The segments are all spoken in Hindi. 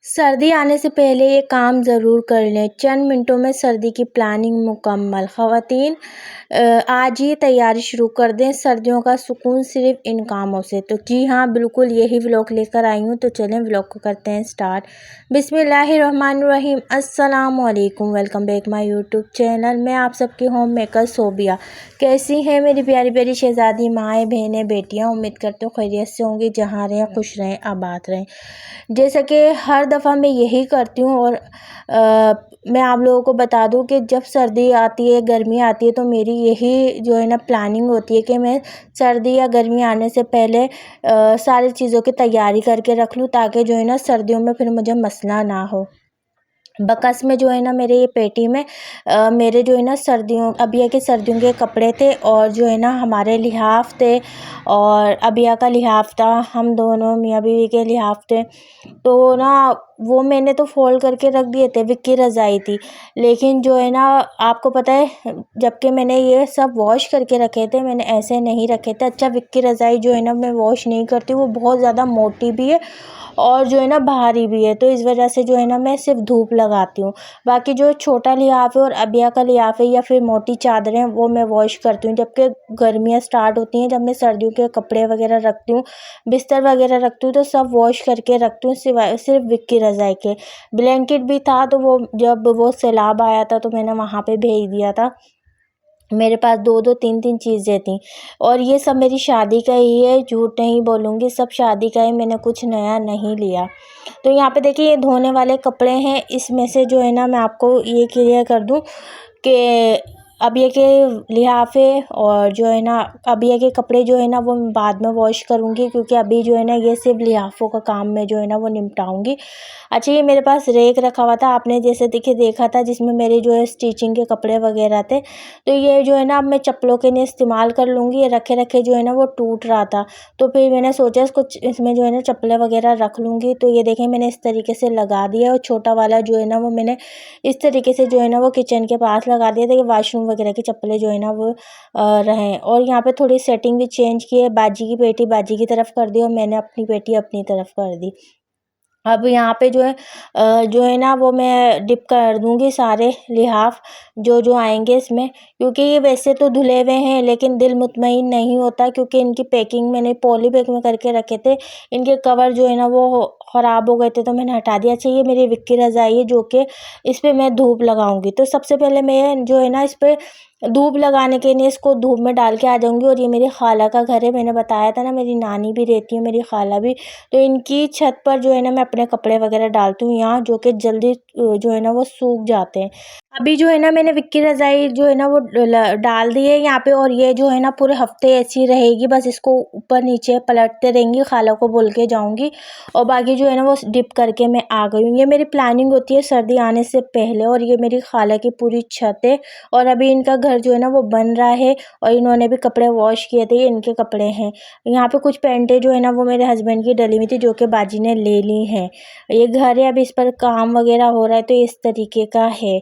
सर्दी आने से पहले ये काम ज़रूर कर लें। चंद मिनटों में सर्दी की प्लानिंग मुकम्मल। ख़वातीन, आज ही तैयारी शुरू कर दें। सर्दियों का सुकून सिर्फ़ इन कामों से। तो जी हाँ, बिल्कुल यही व्लॉग लेकर आई हूँ। तो चलें व्लॉग को करते हैं स्टार्ट। बिस्मिल्लाहिर्रहमानिर्रहीम। अस्सलाम वालेकुम। Welcome back my YouTube channel. मैं आप सबकी होम मेकर सोबिया। कैसी हैं मेरी प्यारी प्यारी शहज़ादी माएँ, बहनें, बेटियाँ। उम्मीद करते हो खैरियत से होंगी। जहाँ रहें खुश रहें, आबाद रहें। जैसा कि हर दफ़ा मैं यही करती हूँ और मैं आप लोगों को बता दूँ कि जब सर्दी आती है, गर्मी आती है, तो मेरी यही जो है ना प्लानिंग होती है कि मैं सर्दी या गर्मी आने से पहले सारी चीज़ों की तैयारी करके रख लूँ, ताकि जो है ना सर्दियों में फिर मुझे मसला ना हो। बकस में जो है ना मेरे ये पेटी में मेरे जो है ना सर्दियों अबिया के सर्दियों के कपड़े थे, और जो है ना हमारे लिहाफ थे, और अबिया का लिहाफ था। हम दोनों मियाँ बीवी के लिहाफ थे। तो ना वो मैंने तो फ़ोल्ड करके रख दिए थे, विक्की रज़ाई थी। लेकिन जो है ना, आपको पता है, जबकि मैंने ये सब वॉश करके रखे थे, मैंने ऐसे नहीं रखे थे। अच्छा, विक्की रज़ाई जो है ना मैं वॉश नहीं करती, वो बहुत ज़्यादा मोटी भी है और जो है ना भारी भी है, तो इस वजह से जो है ना मैं सिर्फ धूप लगाती हूँ। बाकी जो छोटा लिहाफ है और अबिया का लिहाफ है या फिर मोटी चादरें, वो मैं वॉश करती हूँ। जबकि गर्मियाँ स्टार्ट होती हैं, जब मैं सर्दियों के कपड़े वगैरह रखती हूँ, बिस्तर वगैरह रखती हूँ, तो सब वॉश करके रखती हूँ, सिवाय सिर्फ विक्की रज़ाई के। ब्लैंकेट भी था, तो वो जब वो सैलाब आया था तो मैंने वहाँ पे भेज दिया था। मेरे पास 2-2 3-3 चीज़ें थीं, और ये सब मेरी शादी का ही है, झूठ नहीं बोलूँगी, सब शादी का है, मैंने कुछ नया नहीं लिया। तो यहाँ पे देखिए, ये धोने वाले कपड़े हैं। इसमें से जो है ना मैं आपको ये क्लियर कर दूँ कि अबिया के लिहाफ़े और जो है ना अबिया के कपड़े जो है ना वो मैं बाद में वॉश करूँगी, क्योंकि अभी जो है ना ये सिर्फ लिहाफ़ों का काम मैं जो है ना वो निपटाऊँगी। अच्छा, ये मेरे पास रेक रखा हुआ था, आपने जैसे देखा था, जिसमें मेरे जो है स्टिचिंग के कपड़े वगैरह थे। तो ये जो है ना अब मैं चप्पलों के लिए इस्तेमाल कर लूँगी। ये रखे रखे जो है ना वो टूट रहा था, तो फिर मैंने सोचा इसमें जो है ना चप्पलें वगैरह रख लूँगी। तो ये देखें, मैंने इस तरीके से लगा दिया, और छोटा वाला जो है ना वो मैंने इस तरीके से जो है ना वो किचन के पास लगा दिया, ताकि वॉशरूम वगैरह की चप्पलें जो है ना वो रहें। और यहाँ पे थोड़ी सेटिंग भी चेंज की है। बाजी की पेटी बाजी की तरफ कर दी, और मैंने अपनी पेटी अपनी तरफ कर दी। अब यहाँ पे जो है ना वो मैं डिप कर दूँगी सारे लिहाफ जो आएँगे इसमें, क्योंकि ये वैसे तो धुले हुए हैं, लेकिन दिल मुतमईन नहीं होता, क्योंकि इनकी पैकिंग मैंने पॉली बैग में करके रखे थे। इनके कवर जो है ना वो ख़राब हो गए थे, तो मैंने हटा दिया। अच्छा, ये मेरी विक्की रज़ाई है, जो कि इस पे मैं धूप लगाऊँगी। तो सबसे पहले मैं जो है ना इस पे धूप लगाने के लिए इसको धूप में डाल के आ जाऊँगी। और ये मेरी ख़ाला का घर है, मैंने बताया था ना, मेरी नानी भी रहती है, मेरी ख़ाला भी। तो इनकी छत पर जो है ना मैं अपने कपड़े वगैरह डालती हूँ यहाँ, जो कि जल्दी जो है ना वो सूख जाते हैं। अभी जो है ना मैंने विक्की रज़ाई जो है ना वो डाल दी है यहाँ पे, और ये जो है ना पूरे हफ्ते ऐसी रहेगी। बस इसको ऊपर नीचे पलटते रहेंगी, ख़ाला को बोल के जाऊँगी। और बाकी जो है ना वो डिप करके मैं आ गई हूँ। ये मेरी प्लानिंग होती है सर्दी आने से पहले। और ये मेरी ख़ाला की पूरी छत है, और अभी इनका घर जो है ना वो बन रहा है, और इन्होंने भी कपड़े वॉश किए थे, ये इनके कपड़े हैं। यहाँ पे कुछ पैंटें जो है ना वो मेरे हस्बैंड की डली हुई थी, जो कि बाजी ने ले ली हैं। ये घर है, अभी इस पर काम वगैरह हो रहा है, तो इस तरीके का है।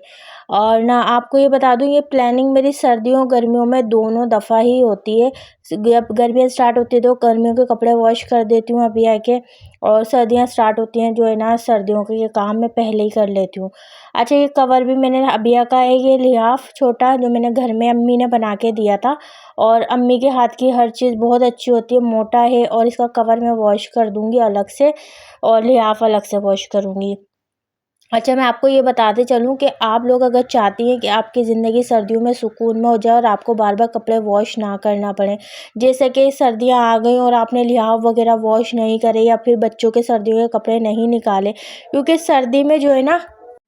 और ना आपको ये बता दूँ, ये प्लानिंग मेरी सर्दियों गर्मियों में दोनों दफ़ा ही होती है। जब गर्मियाँ स्टार्ट होती है तो गर्मियों के कपड़े वॉश कर देती हूँ अभी आके, और सर्दियाँ स्टार्ट होती हैं जो है ना सर्दियों के ये काम मैं पहले ही कर लेती हूँ। अच्छा, ये कवर भी मैंने अबिया का है, ये लिहाफ छोटा, जो मैंने घर में अम्मी ने बना के दिया था। और अम्मी के हाथ की हर चीज़ बहुत अच्छी होती है, मोटा है। और इसका कवर मैं वॉश कर दूँगी अलग से, और लिहाफ अलग से वॉश करूँगी। अच्छा, मैं आपको ये बताते चलूँ कि आप लोग अगर चाहती हैं कि आपकी ज़िंदगी सर्दियों में सुकून में हो जाए, और आपको बार बार कपड़े वॉश ना करना पड़े, जैसे कि सर्दियाँ आ गई और आपने लिहाफ वगैरह वॉश नहीं करे, या फिर बच्चों के सर्दियों के कपड़े नहीं निकाले, क्योंकि सर्दी में जो है ना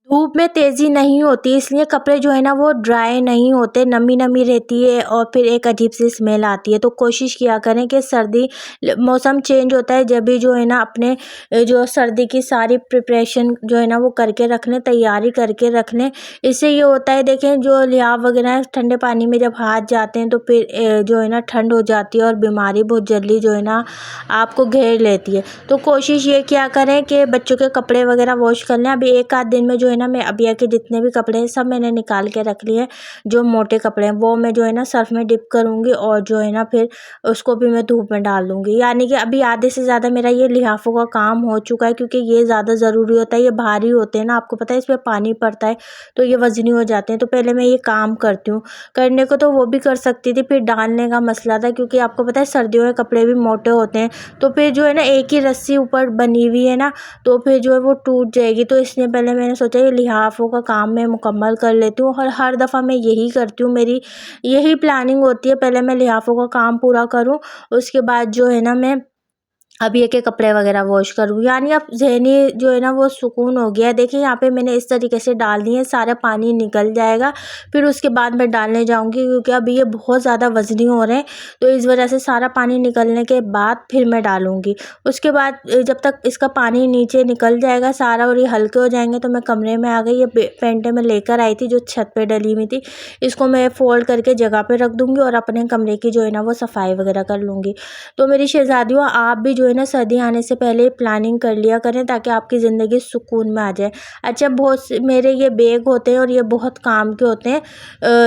धूप में तेज़ी नहीं होती, इसलिए कपड़े जो है ना वो ड्राई नहीं होते, नमी नमी रहती है, और फिर एक अजीब सी स्मेल आती है। तो कोशिश किया करें कि मौसम चेंज होता है, जब भी जो है ना अपने जो सर्दी की सारी प्रिपरेशन जो है ना वो करके रख लें, तैयारी करके रख लें। इससे ये होता है, देखें, जो लिहाफ वगैरह है, ठंडे पानी में जब हाथ जाते हैं तो फिर जो है ना ठंड हो जाती है, और बीमारी बहुत जल्दी जो है ना आपको घेर लेती है। तो कोशिश ये किया करें कि बच्चों के कपड़े वगैरह वॉश कर लें। अभी एक आध दिन में जो है ना मैं अबिया के जितने भी कपड़े हैं सब मैंने निकाल के रख लिए हैं। जो मोटे कपड़े हैं वो मैं जो है ना सर्फ़ में डिप करूँगी और जो है ना फिर उसको भी मैं धूप में डाल दूँगी। यानी कि अभी आधे से ज़्यादा मेरा ये लिहाफ़ों का काम हो चुका है, क्योंकि ये ज़्यादा ज़रूरी होता है। ये भारी होते हैं ना, आपको पता है इसमें पानी पड़ता है तो ये वज़नी हो जाते हैं। तो पहले मैं ये काम करती हूँ। करने को तो वो भी कर सकती थी, फिर डालने का मसला था, क्योंकि आपको पता है सर्दियों के कपड़े भी मोटे होते हैं। तो फिर जो है ना एक ही रस्सी ऊपर बनी हुई है ना, तो फिर जो है वो टूट जाएगी। तो इसलिए पहले मैंने सोचा ये लिहाफ़ों का काम मैं मुकम्मल कर लेती हूँ, और हर दफ़ा मैं यही करती हूँ। मेरी यही प्लानिंग होती है, पहले मैं लिहाफ़ों का काम पूरा करूँ, उसके बाद जो है ना मैं अबिया के कपड़े वगैरह वॉश करूँ। यानी अब ज़हनी जो है ना वो सुकून हो गया है। देखिए यहाँ पे मैंने इस तरीके से डाल दिए, सारा पानी निकल जाएगा। फिर उसके बाद मैं डालने जाऊँगी, क्योंकि अभी ये बहुत ज़्यादा वज़नी हो रहे हैं, तो इस वजह से सारा पानी निकलने के बाद फिर मैं डालूँगी। उसके बाद जब तक इसका पानी नीचे निकल जाएगा सारा और ये हल्के हो जाएंगे, तो मैं कमरे में आ गई। ये पैंटें मैं लेकर आई थी जो छत पर डली हुई थी, इसको मैं फ़ोल्ड करके जगह पर रख दूँगी और अपने कमरे की जो है ना वो सफाई वगैरह कर लूँगी। तो मेरी शहज़ादियों, आप भी जो है ना सर्दी आने से पहले प्लानिंग कर लिया करें, ताकि आपकी ज़िंदगी सुकून में आ जाए। अच्छा, बहुत से मेरे ये बैग होते हैं और ये बहुत काम के होते हैं,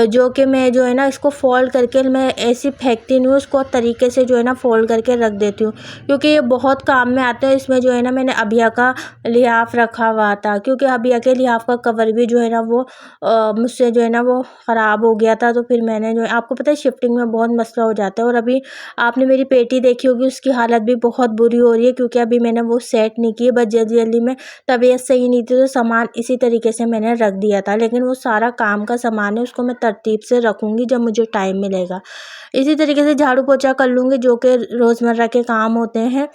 जो कि मैं जो है ना इसको फ़ोल्ड करके मैं ऐसे फेंकती नहीं हूँ, उसको तरीके से जो है ना फ़ोल्ड करके रख देती हूँ, क्योंकि ये बहुत काम में आते हैं। इसमें जो है ना मैंने अबिया का लिहाफ़ रखा हुआ था, क्योंकि अबिया के लिहाफ़ का कवर भी जो है ना वो मुझसे जो है ना वो ख़राब हो गया था। तो फिर मैंने जो है, आपको पता है शिफ्टिंग में बहुत मसला हो जाता है। और अभी आपने मेरी पेटी देखी होगी, उसकी हालत भी बहुत बुरी हो रही है, क्योंकि अभी मैंने वो सेट नहीं की है। बस जल्दी-जल्दी में तबीयत सही नहीं थी, तो सामान इसी तरीके से मैंने रख दिया था। लेकिन वो सारा काम का सामान है, उसको मैं तरतीब से रखूँगी जब मुझे टाइम मिलेगा। इसी तरीके से झाड़ू पोछा कर लूँगी, जो कि रोज़मर्रा के काम होते हैं।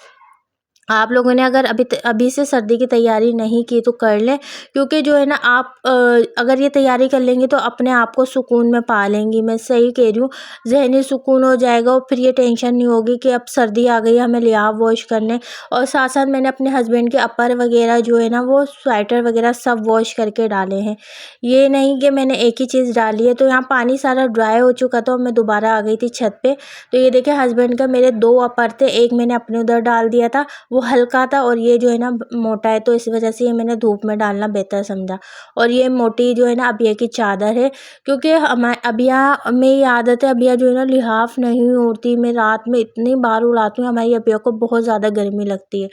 आप लोगों ने अगर अभी से सर्दी की तैयारी नहीं की तो कर लें, क्योंकि जो है ना आप अगर ये तैयारी कर लेंगे तो अपने आप को सुकून में पा लेंगी। मैं सही कह रही हूँ, ज़हनी सुकून हो जाएगा, और फिर ये टेंशन नहीं होगी कि अब सर्दी आ गई, हमें लिहाफ वॉश करने। और साथ साथ मैंने अपने हस्बैंड के अपर वगैरह जो है ना वो स्वेटर वगैरह सब वॉश करके डाले हैं। ये नहीं कि मैंने एक ही चीज़ डाली है। तो यहाँ पानी सारा ड्राई हो चुका था और मैं दोबारा आ गई थी छत पे। तो ये देखिए हस्बैंड का मेरे 2 अपर थे, एक मैंने अपने उधर डाल दिया था, वो हल्का था, और ये जो है ना मोटा है, तो इस वजह से ये मैंने धूप में डालना बेहतर समझा। और ये मोटी जो है ना अबिया की चादर है, क्योंकि अबिया में ये आदत है, अबिया जो है ना लिहाफ नहीं ओढ़ती। मैं रात में इतनी बार उड़ाती हूँ, हमारी अबिया को बहुत ज़्यादा गर्मी लगती है।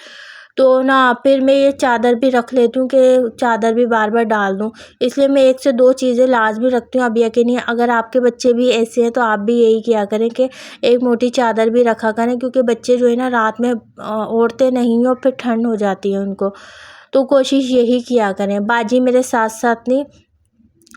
तो ना फिर मैं ये चादर भी रख लेती हूँ कि चादर भी बार बार डाल दूँ। इसलिए मैं 1 से 2 चीज़ें लाज़मी रखती हूँ अबिया के लिए। अगर आपके बच्चे भी ऐसे हैं तो आप भी यही किया करें कि एक मोटी चादर भी रखा करें, क्योंकि बच्चे जो है ना रात में ओढ़ते नहीं हैं और फिर ठंड हो जाती है उनको। तो कोशिश यही किया करें। बाजी मेरे साथ साथ नहीं,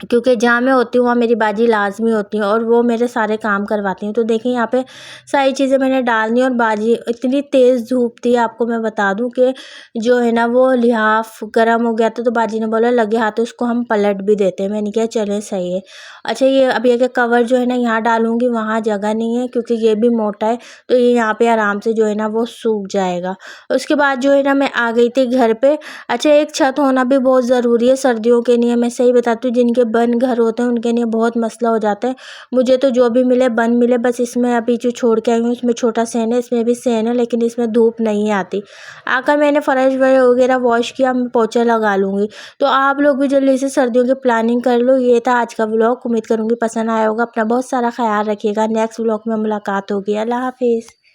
क्योंकि जहाँ मैं होती हूँ वहाँ मेरी बाजी लाज़मी होती है और वो मेरे सारे काम करवाती हैं। तो देखिए यहाँ पे सारी चीज़ें मैंने डालनी, और बाजी इतनी तेज़ धूप थी, आपको मैं बता दूँ कि जो है ना वो लिहाफ गर्म हो गया था। तो बाजी ने बोला लगे हाथों इसको हम पलट भी देते हैं। मैंने कहा चलें सही है। अच्छा, ये अब ये के कवर जो है ना यहाँ डालूँगी, वहाँ जगह नहीं है, क्योंकि ये भी मोटा है, तो ये यहाँ पे आराम से जो है ना वो सूख जाएगा। उसके बाद जो है ना मैं आ गई थी घर पे। अच्छा, एक छत होना भी बहुत ज़रूरी है सर्दियों के लिए। मैं सही बताती हूँ, जिनके बंद घर होते हैं उनके लिए बहुत मसला हो जाता है। मुझे तो जो भी मिले बंद मिले, बस इसमें अभी जो छोड़ के आई हूँ इसमें छोटा सहन है, इसमें भी सहन है, लेकिन इसमें धूप नहीं आती। आकर मैंने फर्श वगैरह वॉश किया, मैं पोछा लगा लूँगी। तो आप लोग भी जल्दी से सर्दियों की प्लानिंग कर लो। ये था आज का व्लॉग, उम्मीद करूँगी पसंद आया होगा। अपना बहुत सारा ख्याल रखिएगा। नेक्स्ट व्लॉग में मुलाकात होगी। अल्लाह हाफिज़।